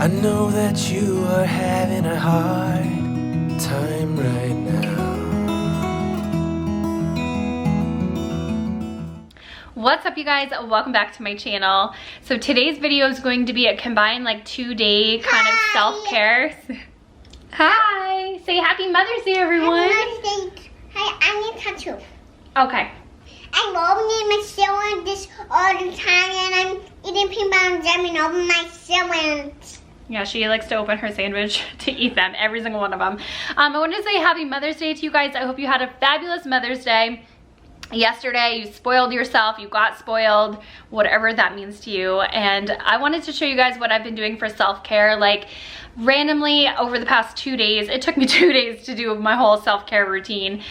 I know that you are having a hard time right now. What's up, you guys? Welcome back to my channel. So today's video is going to be a combined like 2-day kind of self-care. Hi! Say happy Mother's Day, everyone. Happy Mother's Day. Hi, I need tattoo. Okay. I'm opening my ceiling this all the time, and I'm eating peanut butter and jam and open my ceilings. Yeah, she likes to open her sandwich to eat them, every single one of them. I wanted to say happy Mother's Day to you guys. I hope you had a fabulous Mother's Day. Yesterday you spoiled yourself, you got spoiled, whatever that means to you. And I wanted to show you guys what I've been doing for self-care. Like randomly over the past 2 days, it took me 2 days to do my whole self-care routine,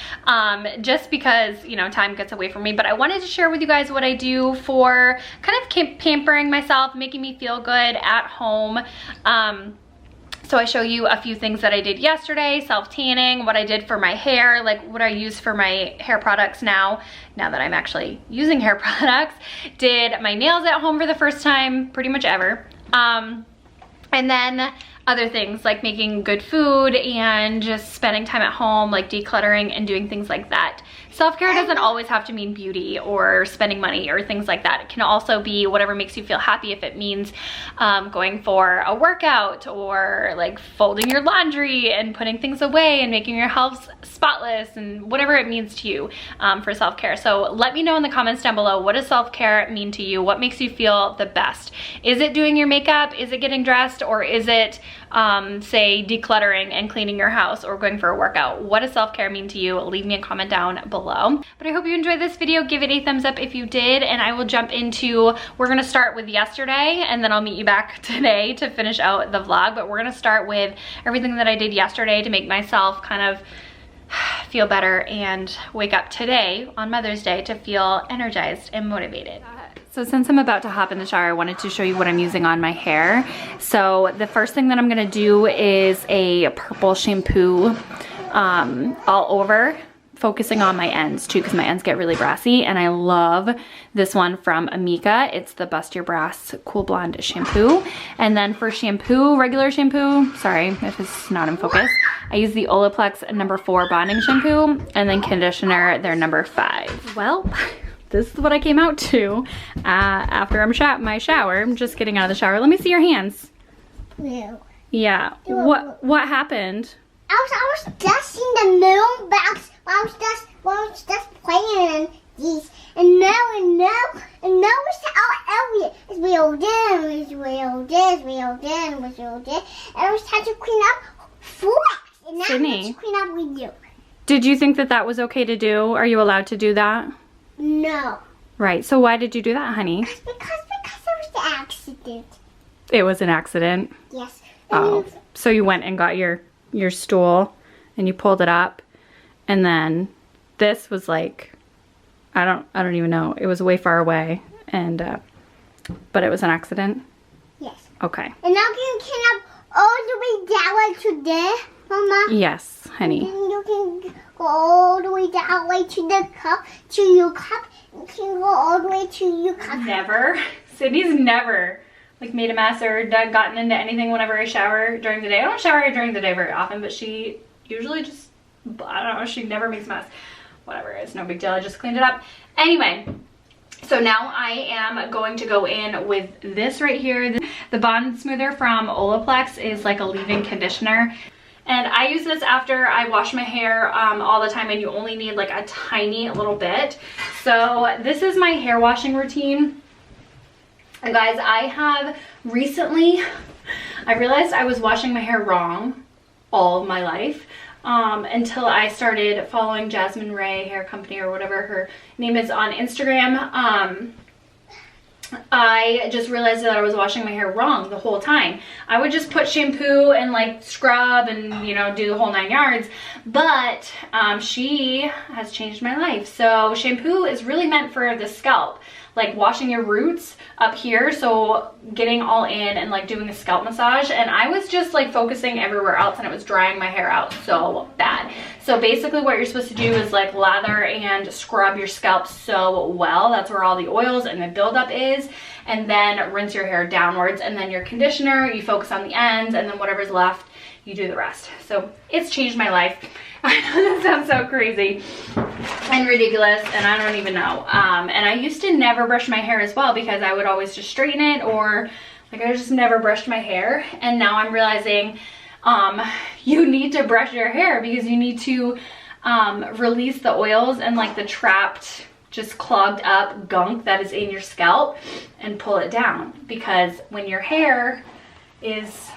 just because, you know, time gets away from me. But I wanted to share with you guys what I do for kind of pampering myself, making me feel good at home. So I show you a few things that I did yesterday, self-tanning, what I did for my hair, like what I use for my hair products now that I'm actually using hair products. Did my nails at home for the first time, pretty much ever. And then other things like making good food and just spending time at home, like decluttering and doing things like that. Self-care doesn't always have to mean beauty or spending money or things like that. It can also be whatever makes you feel happy. If it means going for a workout or like folding your laundry and putting things away and making your house spotless and whatever it means to you for self-care. So let me know in the comments down below, what does self-care mean to you? What makes you feel the best? Is it doing your makeup? Is it getting dressed? Or is it say decluttering and cleaning your house or going for a workout? What does self-care mean to you? Leave me a comment down below. But I hope you enjoyed this video. Give it a thumbs up if you did, and I will jump into, we're gonna start with yesterday and then I'll meet you back today to finish out the vlog. But we're gonna start with everything that I did yesterday to make myself kind of feel better and wake up today on Mother's Day to feel energized and motivated. So since I'm about to hop in the shower, I wanted to show you what I'm using on my hair. So the first thing that I'm gonna do is a purple shampoo all over, focusing on my ends too, because my ends get really brassy. And I love this one from Amika. It's the Bust Your Brass Cool Blonde shampoo. And then for shampoo, regular shampoo, sorry if it's not in focus, I use the Olaplex number 4 bonding shampoo, and then conditioner, their number 5. Well, this is what I came out to after my shower. I'm just getting out of the shower. Let me see your hands. Ew. Yeah. What happened? I was just in the moon box. I was just playing these, and now it's our area. It's real dim, it's real this, real dim, it's real this. And I was trying to clean up flex, and now I'm going to clean up with you. Did you think that that was okay to do? Are you allowed to do that? No. Right. So why did you do that, honey? Because it was the accident. It was an accident. Yes. Oh. So you went and got your stool and you pulled it up, and then this was like, I don't even know. It was way far away, and but it was an accident. Yes. Okay. And now you can up all the way down to there, Mama. Yes, honey. And you can go all the way down to the cup, to your cup. You can go all the way to your cup. Never. Sydney's never like made a mess or gotten into anything whenever I shower during the day. I don't shower during the day very often, but she usually just, I don't know, she never makes a mess. Whatever, it's no big deal. I just cleaned it up. Anyway, so now I am going to go in with this right here. The Bond Smoother from Olaplex is like a leave-in conditioner. And I use this after I wash my hair all the time, and you only need like a tiny little bit. So this is my hair washing routine. And guys, I have recently, I realized I was washing my hair wrong all of my life until I started following Jasmine Ray Hair Company, or whatever her name is, on Instagram. I just realized that I was washing my hair wrong the whole time. I would just put shampoo and like scrub and, you know, do the whole 9 yards. But she has changed my life. So shampoo is really meant for the scalp, like washing your roots up here, so getting all in and like doing a scalp massage. And I was just like focusing everywhere else, and it was drying my hair out so bad. So basically what you're supposed to do is like lather and scrub your scalp so well. That's where all the oils and the buildup is. is, and then rinse your hair downwards, and then your conditioner, you focus on the ends, and then whatever's left, you do the rest. So it's changed my life. I know that sounds so crazy and ridiculous, and I don't even know. And I used to never brush my hair as well, because I would always just straighten it, or like I just never brushed my hair. And now I'm realizing you need to brush your hair, because you need to release the oils and like the trapped, just clogged up gunk that is in your scalp, and pull it down. Because when your hair is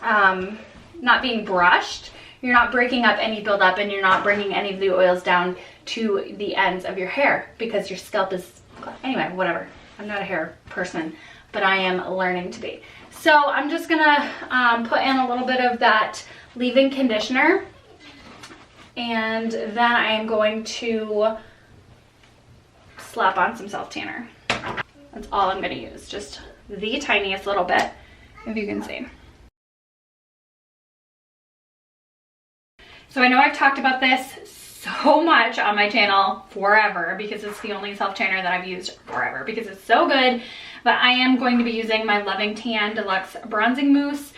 not being brushed, you're not breaking up any buildup, and you're not bringing any of the oils down to the ends of your hair, because your scalp is, anyway, whatever. I'm not a hair person, but I am learning to be. So I'm just gonna put in a little bit of that leave-in conditioner, and then I am going to slap on some self tanner. That's all I'm gonna use, just the tiniest little bit, if you can see. So I know I've talked about this so much on my channel forever, because it's the only self tanner that I've used forever, because it's so good. But I am going to be using my Loving Tan Deluxe Bronzing Mousse.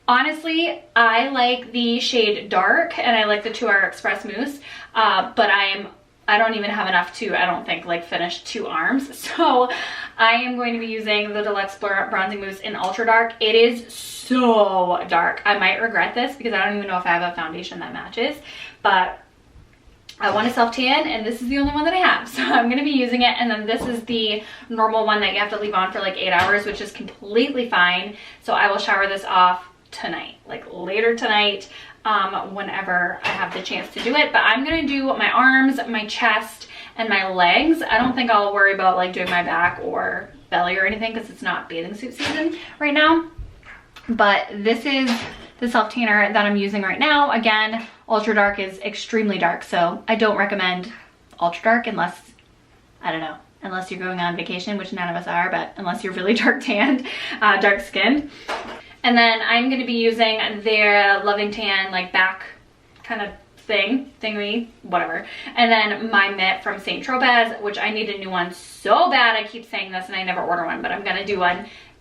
Honestly, I like the shade Dark, and I like the 2 Hour Express Mousse, but I don't even have enough to, I don't think, like finish 2 arms. So I am going to be using the Deluxe Bronzing Mousse in Ultra Dark. It is so dark. I might regret this, because I don't even know if I have a foundation that matches, but I want a self tan, and this is the only one that I have, so I'm going to be using it. And then this is the normal one that you have to leave on for like 8 hours, which is completely fine. So I will shower this off tonight, like later tonight, whenever I have the chance to do it. But I'm going to do my arms, my chest, and my legs. I don't think I'll worry about like doing my back or belly or anything, because it's not bathing suit season right now. But this is the self tanner that I'm using right now. Again, Ultra Dark is extremely dark, so I don't recommend Ultra Dark unless, I don't know, unless you're going on vacation, which none of us are, but unless you're really dark tanned, dark skinned. And then I'm going to be using their Loving Tan like back kind of thingy, whatever. And then my mitt from St. Tropez, which I need a new one so bad. I keep saying this and I never order one, but I'm gonna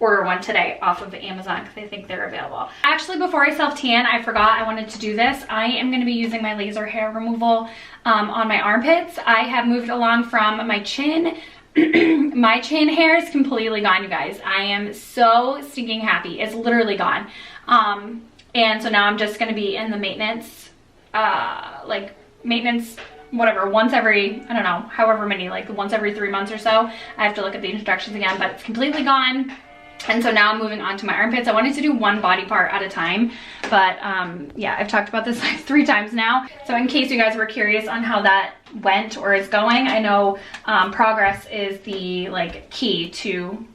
order one today off of Amazon, because I think they're available. Actually, before I self tan, I forgot I wanted to do this. I am gonna be using my laser hair removal on my armpits. I have moved along from my chin. My chin hair is completely gone, you guys. I am so stinking happy. It's literally gone. And so now I'm just gonna be in the maintenance, whatever, once every, I don't know, however many, like once every 3 months or so. I have to look at the instructions again, but it's completely gone. And so now I'm moving on to my armpits. I wanted to do one body part at a time, but yeah, I've talked about this like 3 times now. So in case you guys were curious on how that went or is going, I know progress is the like key to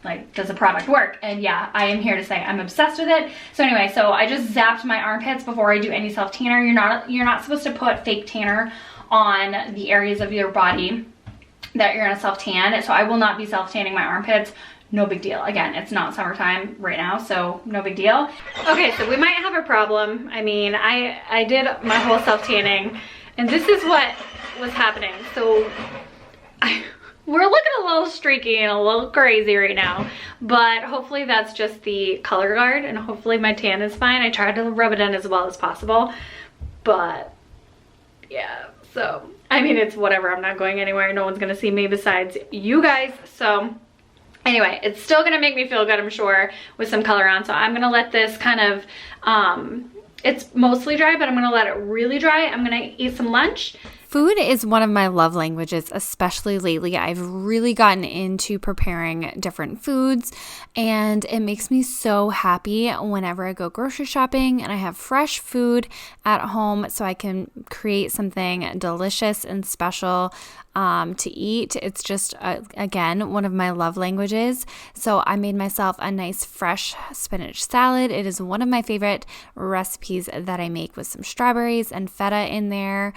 like, does the product work? And yeah, I am here to say I'm obsessed with it. So anyway, so I just zapped my armpits before I do any self tanner. You're not supposed to put fake tanner on the areas of your body that you're gonna self tan. So I will not be self tanning my armpits. No big deal. Again, it's not summertime right now, so no big deal. Okay, so we might have a problem. I mean, I did my whole self tanning, and this is what was happening. So we're looking a little streaky and a little crazy right now, but hopefully that's just the color guard, and hopefully my tan is fine. I tried to rub it in as well as possible, but yeah, so I mean, it's whatever. I'm not going anywhere. No one's gonna see me besides you guys. So anyway, it's still gonna make me feel good, I'm sure, with some color on. So I'm gonna let this kind of, it's mostly dry, but I'm gonna let it really dry. I'm gonna eat some lunch. Food is one of my love languages, especially lately. I've really gotten into preparing different foods, and it makes me so happy whenever I go grocery shopping and I have fresh food at home so I can create something delicious and special to eat. It's just, again, one of my love languages. So I made myself a nice fresh spinach salad. It is one of my favorite recipes that I make, with some strawberries and feta in there.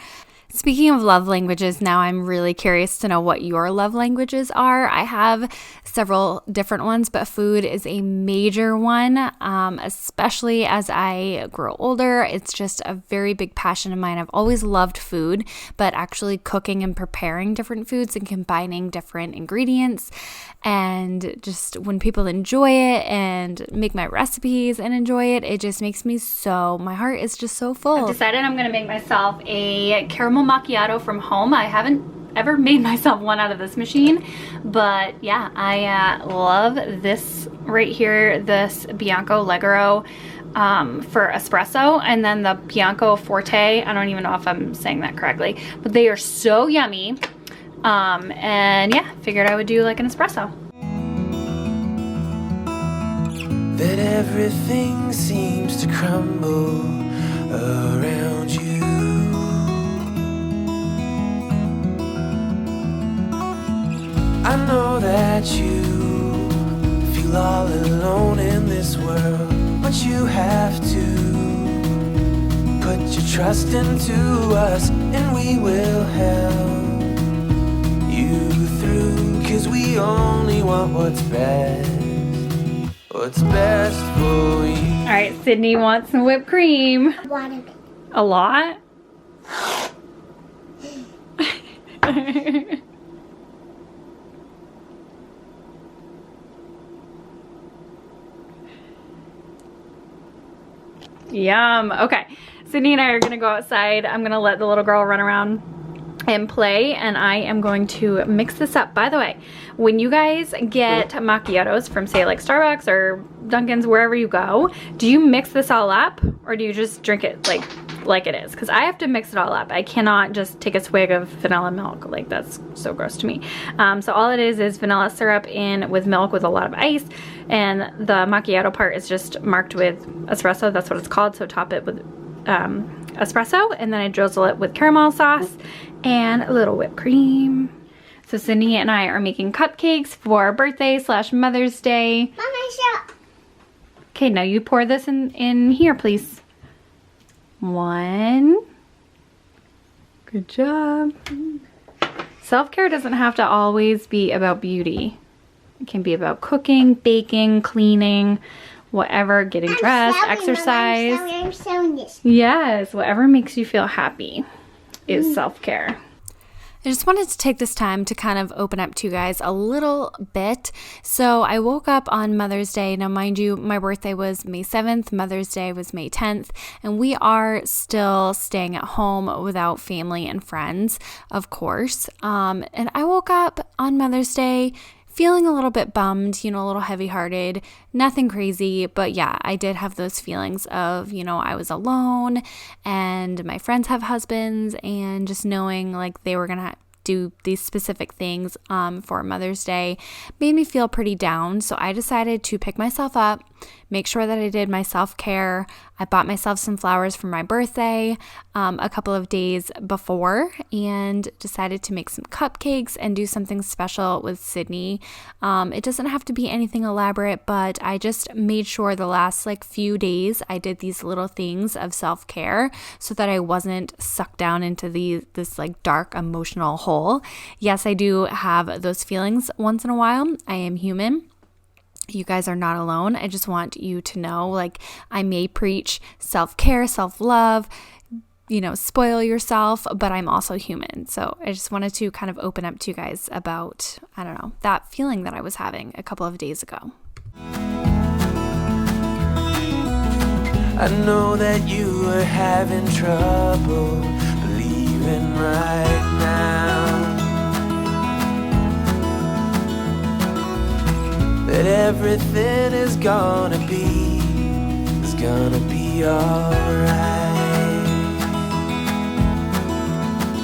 Speaking of love languages, now I'm really curious to know what your love languages are. I have several different ones, but food is a major one, especially as I grow older. It's just a very big passion of mine. I've always loved food, but actually cooking and preparing different foods and combining different ingredients, and just when people enjoy it and make my recipes and enjoy it, it just makes me so, my heart is just so full. I've decided I'm gonna make myself a caramel macchiato from home. I haven't ever made myself one out of this machine, but yeah, I love this right here, this Bianco Legro for espresso, and then the Bianco Forte. I don't even know if I'm saying that correctly, but they are so yummy. And yeah, figured I would do like an espresso. That everything seems to crumble around you. I know that you feel all alone in this world, but you have to put your trust into us, and we will help you through, 'cause we only want what's best for you. All right, Sydney wants some whipped cream. Want a bit. A lot? Yum. Okay, Sydney and I are gonna go outside. I'm gonna let the little girl run around and play, and I am going to mix this up. By the way, when you guys get macchiatos from, say, like Starbucks or Dunkin's, wherever you go, do you mix this all up, or do you just drink it like it is? Because I have to mix it all up. I cannot just take a swig of vanilla milk. Like, that's so gross to me. So all it is vanilla syrup in with milk with a lot of ice, and the macchiato part is just marked with espresso. That's what it's called. So top it with espresso, and then I drizzle it with caramel sauce and a little whipped cream. So Sydney and I are making cupcakes for birthday / Mother's Day. Mama, shut. Okay, now you pour this in here, please. One. Good job. Self-care doesn't have to always be about beauty. It can be about cooking, baking, cleaning, whatever, getting dressed, exercise. I'm sewing this. Yes, whatever makes you feel happy is self-care. I just wanted to take this time to kind of open up to you guys a little bit. So I woke up on Mother's Day. Now, mind you, my birthday was May 7th, Mother's Day was May 10th, and we are still staying at home without family and friends, of course. And I woke up on Mother's Day feeling a little bit bummed, a little heavy-hearted, nothing crazy, but yeah, I did have those feelings of, I was alone and my friends have husbands, and just knowing like they were gonna do these specific things for Mother's Day made me feel pretty down. So I decided to pick myself up, make sure that I did my self-care. I bought myself some flowers for my birthday a couple of days before, and decided to make some cupcakes and do something special with Sydney. It doesn't have to be anything elaborate, but I just made sure the last few days I did these little things of self-care so that I wasn't sucked down into this dark emotional hole. Yes, I do have those feelings once in a while. I am human. You guys are not alone. I just want you to know, I may preach self-care, self-love, spoil yourself, but I'm also human. So I just wanted to kind of open up to you guys about, that feeling that I was having a couple of days ago. I know that you are having trouble believing right now that everything is gonna be alright.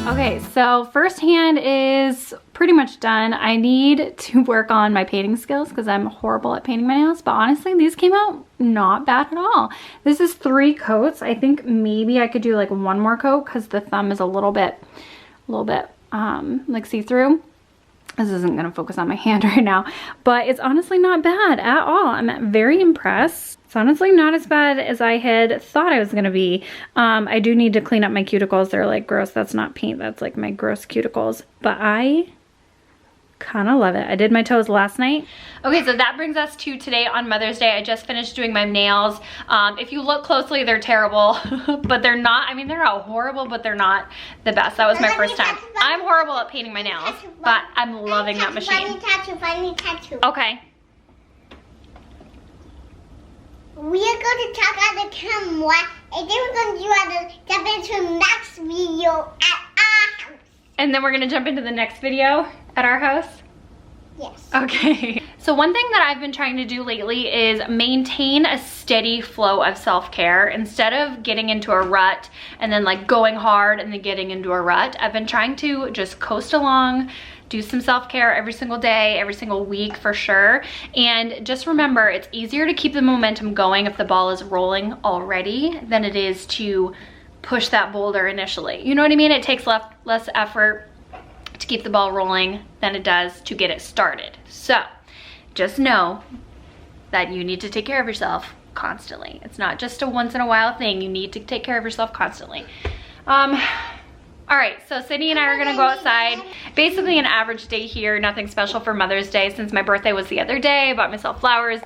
Okay, so first hand is pretty much done. I need to work on my painting skills because I'm horrible at painting my nails, but honestly, these came out not bad at all. This is 3 coats. I think maybe I could do one more coat because the thumb is a little bit see-through. This isn't gonna focus on my hand right now, but it's honestly not bad at all. I'm very impressed. It's honestly not as bad as I had thought I was gonna be. I do need to clean up my cuticles. They're like gross. That's not paint, that's like my gross cuticles. But I kind of love it. I did my toes last night. Okay, so that brings us to today on Mother's Day. I just finished doing my nails. If you look closely, they're terrible, but they're not, I mean, they're not horrible, but they're not the best. That was my first time. I'm horrible at painting my nails, but I'm loving that machine. Okay. We are going to talk at the camera, and then we're going to jump into the next video at our house. And then we're gonna jump into the next video at our house? Yes. Okay. So one thing that I've been trying to do lately is maintain a steady flow of self-care. Instead of getting into a rut and then like going hard and then getting into a rut, I've been trying to just coast along, do some self-care every single day, every single week for sure. And just remember, it's easier to keep the momentum going if the ball is rolling already than it is to push that boulder initially. You know what I mean? It takes less effort to keep the ball rolling than it does to get it started. So just know that you need to take care of yourself constantly. It's not just a once in a while thing. You need to take care of yourself constantly. All right, so Sydney and I are gonna go outside. Basically an average day here, nothing special for Mother's Day. Since my birthday was the other day, I bought myself flowers,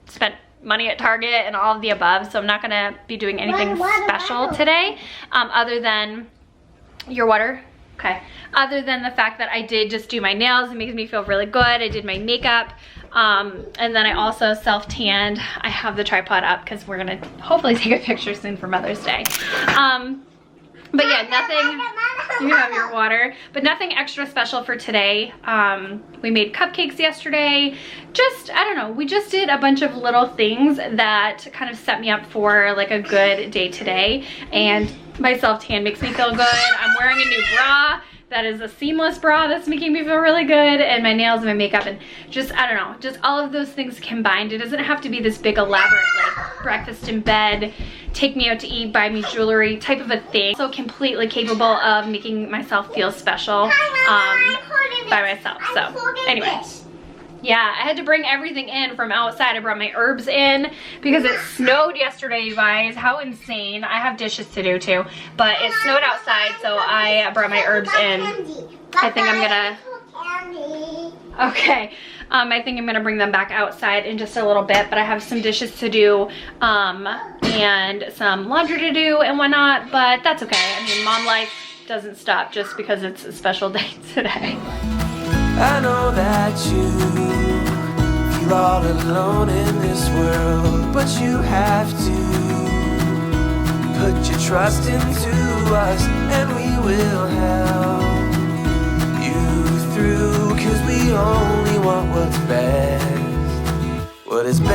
spent money at Target and all of the above, so I'm not gonna be doing anything special today, other than your water. Okay. Other than the fact that I did just do my nails, it makes me feel really good. I did my makeup, and then I also self-tanned. I have the tripod up because we're gonna hopefully take a picture soon for Mother's Day. But yeah, nothing, you have your water, but nothing extra special for today. We made cupcakes yesterday. Just, I don't know, we just did a bunch of little things that kind of set me up for like a good day today. And my self-tan makes me feel good. I'm wearing a new bra. That is a seamless bra that's making me feel really good, and my nails and my makeup, and just, I don't know, just all of those things combined. It doesn't have to be this big elaborate like breakfast in bed, take me out to eat, buy me jewelry type of a thing. So completely capable of making myself feel special by myself. So anyway, yeah, I had to bring everything in from outside. I brought my herbs in because it snowed yesterday, you guys. How insane. I have dishes to do too, but it snowed outside, so I brought my herbs in. I think I'm gonna, okay, I think I'm gonna bring them back outside in just a little bit, but I have some dishes to do and some laundry to do and whatnot, but that's okay. I mean, mom life doesn't stop just because it's a special day today. I know that you feel all alone in this world, but you have to put your trust into us, and we will help you through, 'cause we only want what's best. What is best